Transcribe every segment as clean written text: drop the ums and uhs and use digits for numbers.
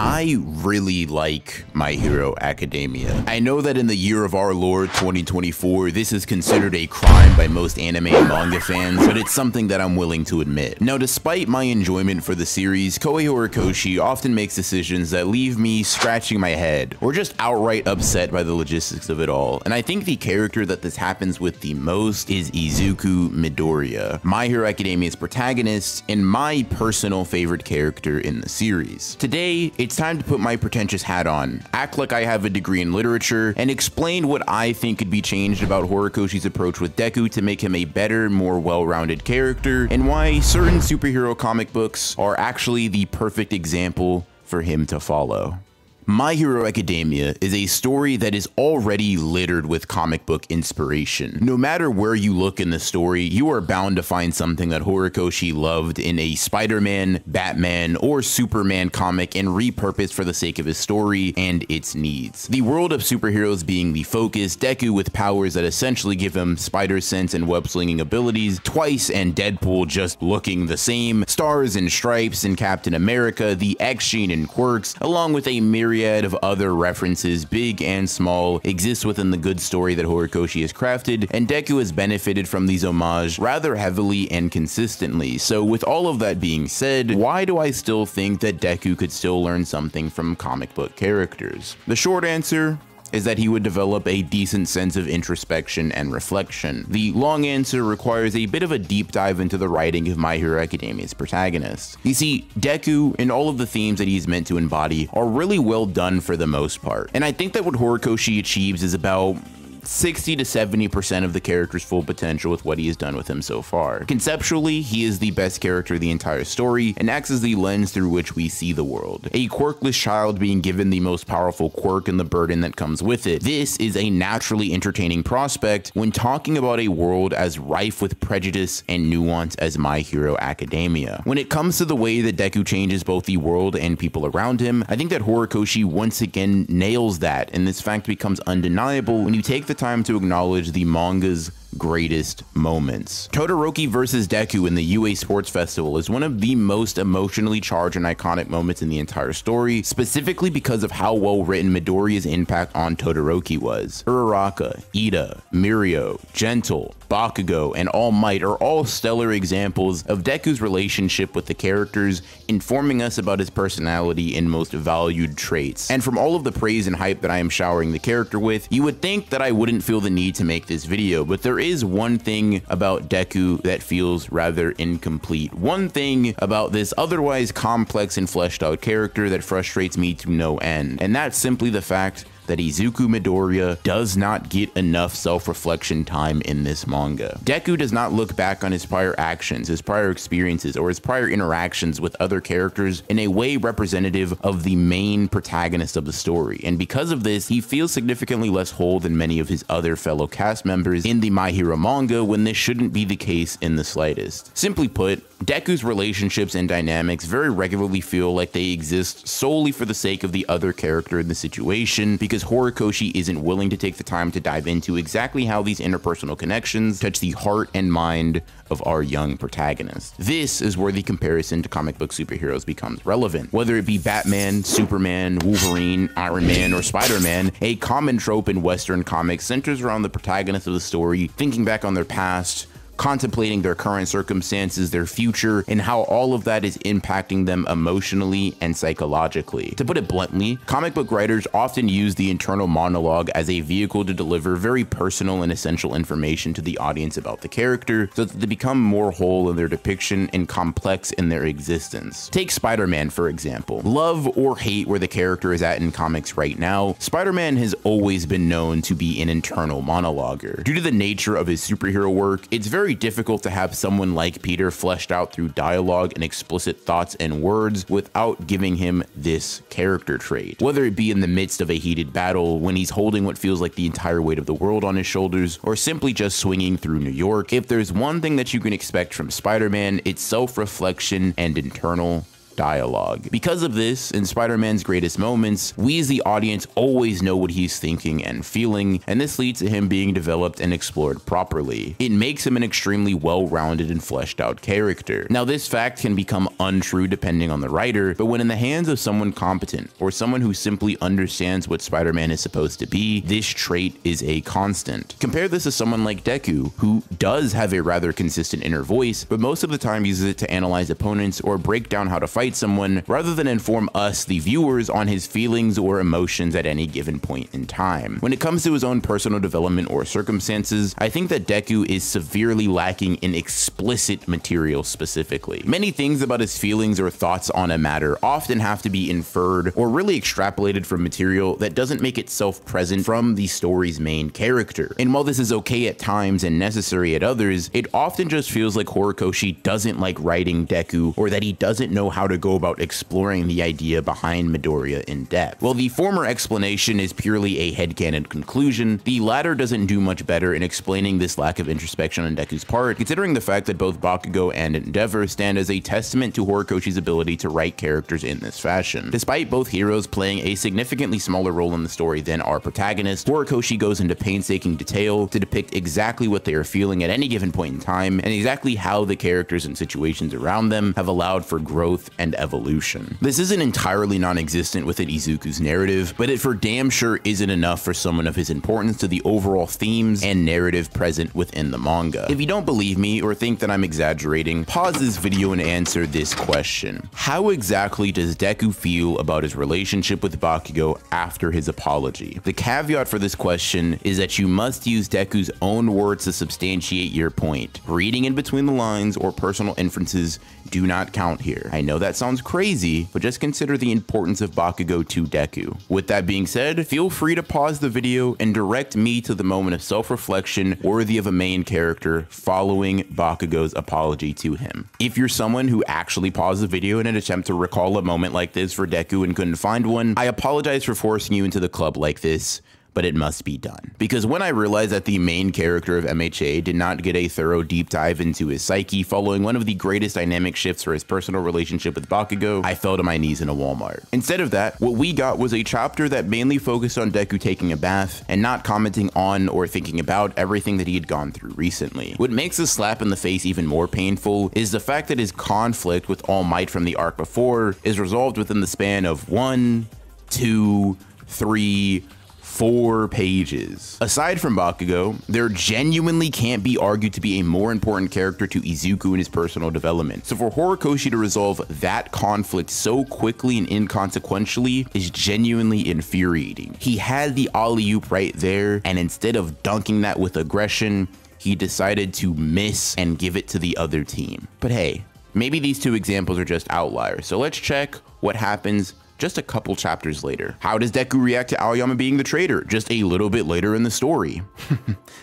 I really like My Hero Academia. I know that in the year of our Lord 2024, this is considered a crime by most anime and manga fans, but it's something that I'm willing to admit. Now, despite my enjoyment for the series, Koei Horikoshi often makes decisions that leave me scratching my head, or just outright upset by the logistics of it all. And I think the character that this happens with the most is Izuku Midoriya, My Hero Academia's protagonist, and my personal favorite character in the series. Today, it's time to put my pretentious hat on, act like I have a degree in literature, and explain what I think could be changed about Horikoshi's approach with Deku to make him a better, more well-rounded character, and why certain superhero comic books are actually the perfect example for him to follow. My Hero Academia is a story that is already littered with comic book inspiration. No matter where you look in the story, you are bound to find something that Horikoshi loved in a Spider-Man, Batman, or Superman comic and repurposed for the sake of his story and its needs. The world of superheroes being the focus, Deku with powers that essentially give him spider sense and web-slinging abilities, Twice and Deadpool just looking the same, Stars and Stripes and Captain America, the X-Gene and Quirks, along with a myriad of other references, big and small, exist within the good story that Horikoshi has crafted, and Deku has benefited from these homages rather heavily and consistently. So with all of that being said, why do I still think that Deku could still learn something from comic book characters? The short answer is that he would develop a decent sense of introspection and reflection. The long answer requires a bit of a deep dive into the writing of My Hero Academia's protagonist. You see, Deku and all of the themes that he's meant to embody are really well done for the most part, and I think that what Horikoshi achieves is about 60 to 70% of the character's full potential with what he has done with him so far. Conceptually, he is the best character of the entire story and acts as the lens through which we see the world. A quirkless child being given the most powerful quirk and the burden that comes with it. This is a naturally entertaining prospect when talking about a world as rife with prejudice and nuance as My Hero Academia. When it comes to the way that Deku changes both the world and people around him, I think that Horikoshi once again nails that, and this fact becomes undeniable when you take the time to acknowledge the manga's greatest moments. Todoroki versus Deku in the UA Sports Festival is one of the most emotionally charged and iconic moments in the entire story, specifically because of how well written Midoriya's impact on Todoroki was. Uraraka, Ida, Mirio, Gentle, Bakugo, and All Might are all stellar examples of Deku's relationship with the characters, informing us about his personality and most valued traits. And from all of the praise and hype that I am showering the character with, you would think that I wouldn't feel the need to make this video, but there is one thing about Deku that feels rather incomplete. One thing about this otherwise complex and fleshed out character that frustrates me to no end, and that's simply the fact that Izuku Midoriya does not get enough self-reflection time in this manga. Deku does not look back on his prior actions, his prior experiences, or his prior interactions with other characters in a way representative of the main protagonist of the story, and because of this, he feels significantly less whole than many of his other fellow cast members in the My Hero manga, when this shouldn't be the case in the slightest. Simply put, Deku's relationships and dynamics very regularly feel like they exist solely for the sake of the other character in the situation, because Horikoshi isn't willing to take the time to dive into exactly how these interpersonal connections touch the heart and mind of our young protagonist. This is where the comparison to comic book superheroes becomes relevant. Whether it be Batman, Superman, Wolverine, Iron Man, or Spider-Man, a common trope in Western comics centers around the protagonist of the story thinking back on their past, contemplating their current circumstances, their future, and how all of that is impacting them emotionally and psychologically. To put it bluntly, comic book writers often use the internal monologue as a vehicle to deliver very personal and essential information to the audience about the character, so that they become more whole in their depiction and complex in their existence. Take Spider-Man, for example. Love or hate where the character is at in comics right now, Spider-Man has always been known to be an internal monologuer. Due to the nature of his superhero work, it's very difficult to have someone like Peter fleshed out through dialogue and explicit thoughts and words without giving him this character trait. Whether it be in the midst of a heated battle, when he's holding what feels like the entire weight of the world on his shoulders, or simply just swinging through New York, if there's one thing that you can expect from Spider-Man, it's self-reflection and internal dialogue. Because of this, in Spider-Man's greatest moments, we as the audience always know what he's thinking and feeling, and this leads to him being developed and explored properly. It makes him an extremely well-rounded and fleshed out character. Now, this fact can become untrue depending on the writer, but when in the hands of someone competent or someone who simply understands what Spider-Man is supposed to be, this trait is a constant. Compare this to someone like Deku, who does have a rather consistent inner voice, but most of the time uses it to analyze opponents or break down how to fight someone, rather than inform us, the viewers, on his feelings or emotions at any given point in time. When it comes to his own personal development or circumstances, I think that Deku is severely lacking in explicit material specifically. Many things about his feelings or thoughts on a matter often have to be inferred or really extrapolated from material that doesn't make itself present from the story's main character. And while this is okay at times and necessary at others, it often just feels like Horikoshi doesn't like writing Deku, or that he doesn't know how to go about exploring the idea behind Midoriya in depth. While the former explanation is purely a headcanon conclusion, the latter doesn't do much better in explaining this lack of introspection on Deku's part, considering the fact that both Bakugo and Endeavor stand as a testament to Horikoshi's ability to write characters in this fashion. Despite both heroes playing a significantly smaller role in the story than our protagonist, Horikoshi goes into painstaking detail to depict exactly what they are feeling at any given point in time, and exactly how the characters and situations around them have allowed for growth and evolution. This isn't entirely non-existent within Izuku's narrative, but it for damn sure isn't enough for someone of his importance to the overall themes and narrative present within the manga. If you don't believe me or think that I'm exaggerating, pause this video and answer this question. How exactly does Deku feel about his relationship with Bakugo after his apology? The caveat for this question is that you must use Deku's own words to substantiate your point. Reading in between the lines or personal inferences do not count here. I know that sounds crazy, but just consider the importance of Bakugo to Deku. With that being said, feel free to pause the video and direct me to the moment of self-reflection worthy of a main character following Bakugo's apology to him. If you're someone who actually paused the video in an attempt to recall a moment like this for Deku and couldn't find one, I apologize for forcing you into the club like this, but it must be done. Because when I realized that the main character of MHA did not get a thorough deep dive into his psyche following one of the greatest dynamic shifts for his personal relationship with Bakugo, I fell to my knees in a Walmart. Instead of that, what we got was a chapter that mainly focused on Deku taking a bath and not commenting on or thinking about everything that he had gone through recently. What makes this slap in the face even more painful is the fact that his conflict with All Might from the arc before is resolved within the span of 1, 2, 3, 4 pages. Aside from Bakugo, there genuinely can't be argued to be a more important character to Izuku in his personal development. So for Horikoshi to resolve that conflict so quickly and inconsequentially is genuinely infuriating. He had the alley-oop right there, and instead of dunking that with aggression, he decided to miss and give it to the other team. But hey, maybe these two examples are just outliers, so let's check what happens just a couple chapters later. How does Deku react to Aoyama being the traitor just a little bit later in the story?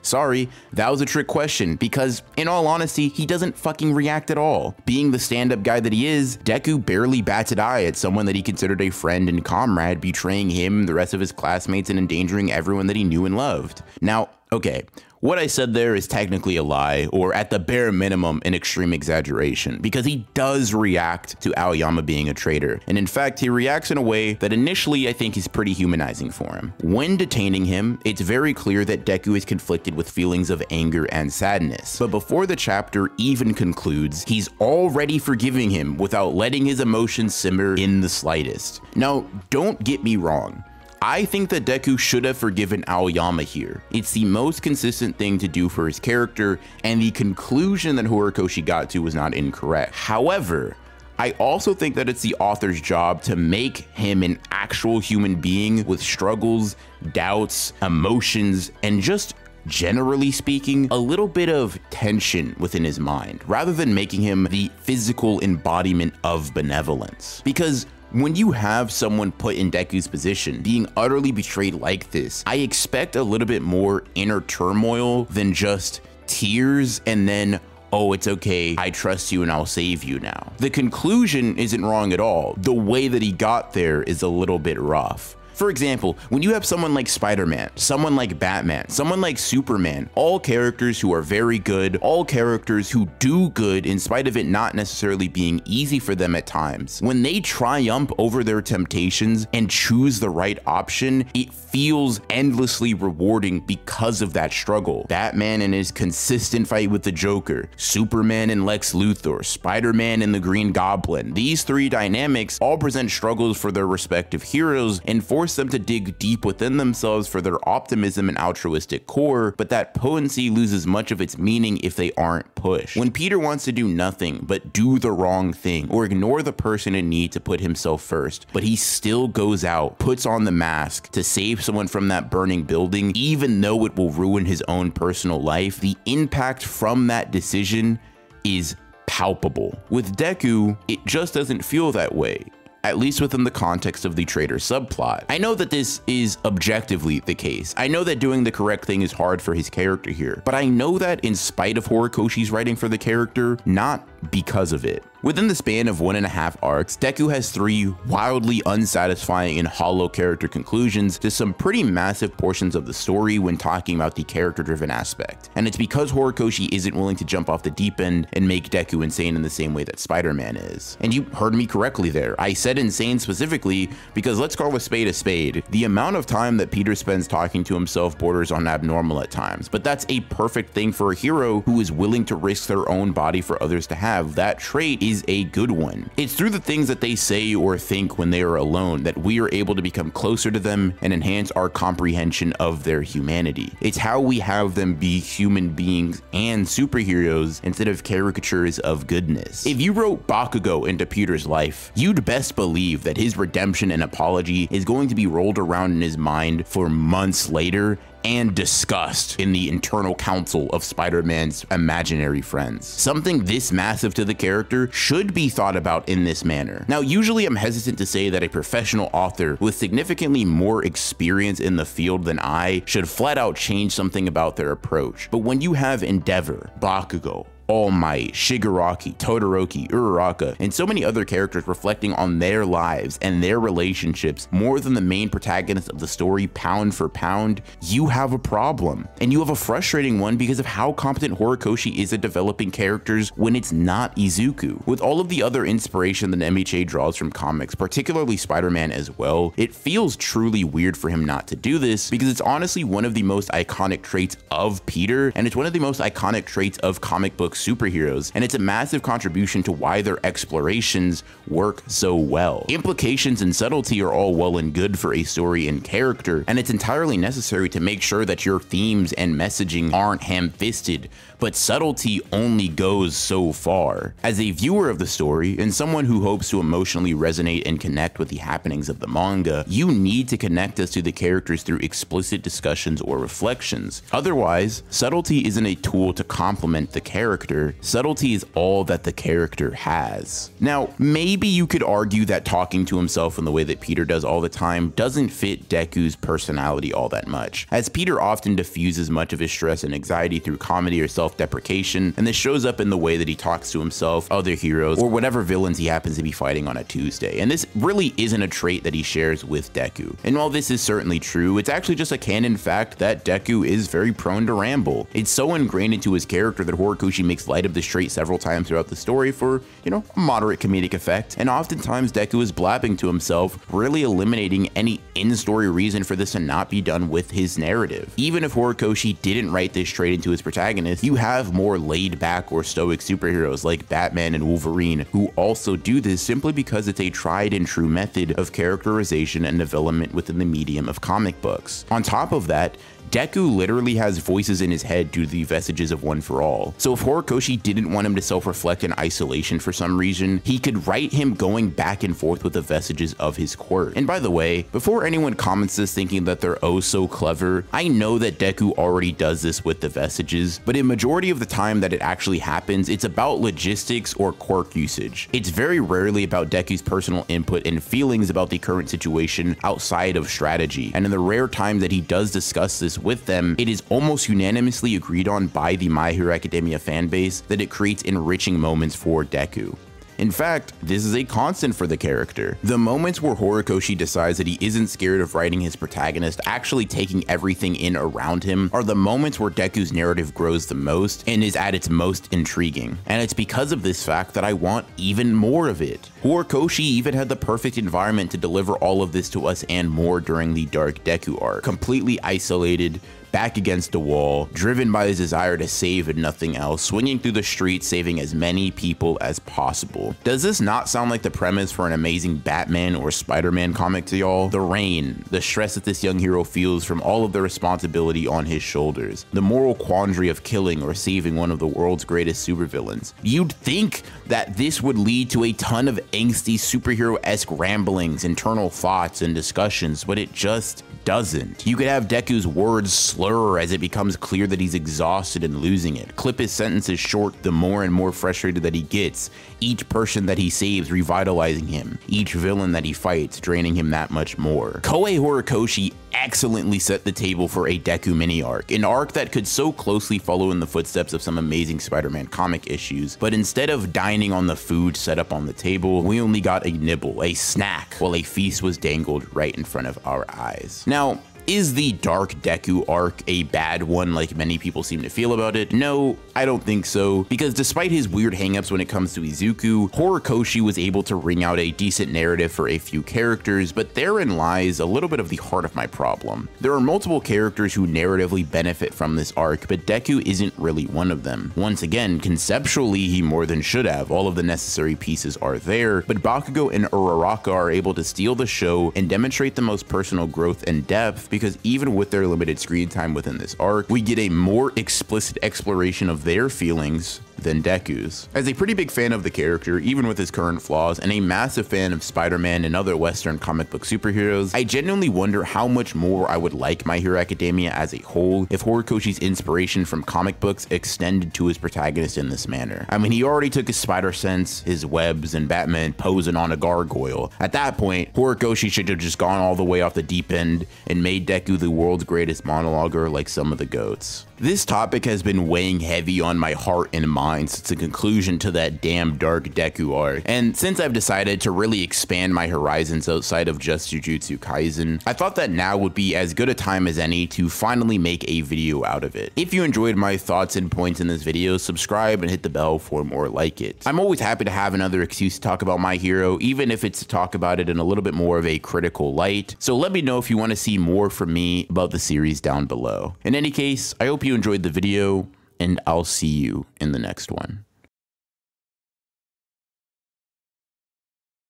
Sorry, that was a trick question, because in all honesty, he doesn't fucking react at all. Being the stand-up guy that he is, Deku barely bats an eye at someone that he considered a friend and comrade betraying him, the rest of his classmates, and endangering everyone that he knew and loved. Now, okay, what I said there is technically a lie, or at the bare minimum, an extreme exaggeration, because he does react to Aoyama being a traitor. And in fact, he reacts in a way that initially I think is pretty humanizing for him. When detaining him, it's very clear that Deku is conflicted with feelings of anger and sadness. But before the chapter even concludes, he's already forgiving him without letting his emotions simmer in the slightest. Now, don't get me wrong. I think that Deku should have forgiven Aoyama here. It's the most consistent thing to do for his character, and the conclusion that Horikoshi got to was not incorrect. However, I also think that it's the author's job to make him an actual human being with struggles, doubts, emotions, and just generally speaking, a little bit of tension within his mind, rather than making him the physical embodiment of benevolence. Because when you have someone put in Deku's position, being utterly betrayed like this, I expect a little bit more inner turmoil than just tears and then, oh, it's okay, I trust you and I'll save you now. The conclusion isn't wrong at all. The way that he got there is a little bit rough. For example, when you have someone like Spider-Man, someone like Batman, someone like Superman, all characters who are very good, all characters who do good in spite of it not necessarily being easy for them at times, when they triumph over their temptations and choose the right option, it feels endlessly rewarding because of that struggle. Batman and his consistent fight with the Joker, Superman and Lex Luthor, Spider-Man and the Green Goblin. These three dynamics all present struggles for their respective heroes and force them to dig deep within themselves for their optimism and altruistic core, but that potency loses much of its meaning if they aren't pushed. When Peter wants to do nothing but do the wrong thing or ignore the person in need to put himself first, but he still goes out, puts on the mask to save someone from that burning building, even though it will ruin his own personal life, the impact from that decision is palpable. With Deku, it just doesn't feel that way, at least within the context of the traitor subplot. I know that this is objectively the case. I know that doing the correct thing is hard for his character here, but I know that in spite of Horikoshi's writing for the character, not because of it. Within the span of 1.5 arcs, Deku has 3 wildly unsatisfying and hollow character conclusions to some pretty massive portions of the story when talking about the character-driven aspect. And it's because Horikoshi isn't willing to jump off the deep end and make Deku insane in the same way that Spider-Man is. And you heard me correctly there. I said insane specifically because let's call a spade a spade. The amount of time that Peter spends talking to himself borders on abnormal at times, but that's a perfect thing for a hero who is willing to risk their own body for others to have. That trait is a good one. It's through the things that they say or think when they are alone that we are able to become closer to them and enhance our comprehension of their humanity. It's how we have them be human beings and superheroes instead of caricatures of goodness. If you wrote Bakugo into Peter's life, you'd best believe that his redemption and apology is going to be rolled around in his mind for months later and discussed in the internal council of Spider-Man's imaginary friends. Something this massive to the character should be thought about in this manner. Now, usually I'm hesitant to say that a professional author with significantly more experience in the field than I should flat out change something about their approach. But when you have Endeavor, Bakugo, All Might, Shigaraki, Todoroki, Uraraka, and so many other characters reflecting on their lives and their relationships more than the main protagonist of the story pound for pound, you have a problem. And you have a frustrating one because of how competent Horikoshi is at developing characters when it's not Izuku. With all of the other inspiration that MHA draws from comics, particularly Spider-Man as well, it feels truly weird for him not to do this because it's honestly one of the most iconic traits of Peter, and it's one of the most iconic traits of comic book superheroes, and it's a massive contribution to why their explorations work so well. Implications and subtlety are all well and good for a story and character, and it's entirely necessary to make sure that your themes and messaging aren't ham-fisted, but subtlety only goes so far. As a viewer of the story, and someone who hopes to emotionally resonate and connect with the happenings of the manga, you need to connect us to the characters through explicit discussions or reflections. Otherwise, subtlety isn't a tool to complement the character. Subtlety is all that the character has. Now, maybe you could argue that talking to himself in the way that Peter does all the time doesn't fit Deku's personality all that much, as Peter often diffuses much of his stress and anxiety through comedy or self-deprecation, and this shows up in the way that he talks to himself, other heroes, or whatever villains he happens to be fighting on a Tuesday. And this really isn't a trait that he shares with Deku. And while this is certainly true, it's actually just a canon fact that Deku is very prone to ramble. It's so ingrained into his character that Horikoshi makes light of this trait several times throughout the story for, a moderate comedic effect, and oftentimes Deku is blabbing to himself, really eliminating any in-story reason for this to not be done with his narrative. Even if Horikoshi didn't write this trait into his protagonist, you have more laid-back or stoic superheroes like Batman and Wolverine who also do this simply because it's a tried and true method of characterization and development within the medium of comic books. On top of that, Deku literally has voices in his head due to the vestiges of One for All. So if Horikoshi didn't want him to self-reflect in isolation for some reason, he could write him going back and forth with the vestiges of his quirk. And by the way, before anyone comments this thinking that they're oh so clever, I know that Deku already does this with the vestiges, but in majority of the time that it actually happens, it's about logistics or quirk usage. It's very rarely about Deku's personal input and feelings about the current situation outside of strategy. And in the rare times that he does discuss this with them, it is almost unanimously agreed on by the My Hero Academia fanbase that it creates enriching moments for Deku. In fact, this is a constant for the character. The moments where Horikoshi decides that he isn't scared of writing his protagonist actually taking everything in around him are the moments where Deku's narrative grows the most and is at its most intriguing. And it's because of this fact that I want even more of it. Horikoshi even had the perfect environment to deliver all of this to us and more during the Dark Deku arc. Completely isolated, back against a wall, driven by his desire to save and nothing else, swinging through the streets, saving as many people as possible. Does this not sound like the premise for an amazing Batman or Spider-Man comic to y'all? The rain, the stress that this young hero feels from all of the responsibility on his shoulders, the moral quandary of killing or saving one of the world's greatest supervillains. You'd think that this would lead to a ton of angsty superhero-esque ramblings, internal thoughts, and discussions, but it just doesn't. You could have Deku's words slur as it becomes clear that he's exhausted and losing it, clip his sentences short the more and more frustrated that he gets, each person that he saves revitalizing him, each villain that he fights draining him that much more. Koei Horikoshi excellently set the table for a Deku mini arc, an arc that could so closely follow in the footsteps of some amazing Spider-Man comic issues, but instead of dining on the food set up on the table, we only got a nibble, a snack, while a feast was dangled right in front of our eyes. Now, is the Dark Deku arc a bad one like many people seem to feel about it? No, I don't think so, because despite his weird hangups when it comes to Izuku, Horikoshi was able to wring out a decent narrative for a few characters, but therein lies a little bit of the heart of my problem. There are multiple characters who narratively benefit from this arc, but Deku isn't really one of them. Once again, conceptually he more than should have, all of the necessary pieces are there, but Bakugo and Uraraka are able to steal the show and demonstrate the most personal growth and depth, because even with their limited screen time within this arc, we get a more explicit exploration of their feelings than Deku's. As a pretty big fan of the character, even with his current flaws, and a massive fan of Spider-Man and other Western comic book superheroes, I genuinely wonder how much more I would like My Hero Academia as a whole if Horikoshi's inspiration from comic books extended to his protagonist in this manner. I mean, he already took his spider sense, his webs, and Batman posing on a gargoyle. At that point, Horikoshi should have just gone all the way off the deep end and made Deku the world's greatest monologuer like some of the GOATs. This topic has been weighing heavy on my heart and mind since the conclusion to that damn Dark Deku arc, and since I've decided to really expand my horizons outside of just Jujutsu Kaisen, I thought that now would be as good a time as any to finally make a video out of it. If you enjoyed my thoughts and points in this video, subscribe and hit the bell for more like it. I'm always happy to have another excuse to talk about My Hero, even if it's to talk about it in a little bit more of a critical light, so let me know if you want to see more from me about the series down below. In any case, I hope you enjoyed the video, and I'll see you in the next one.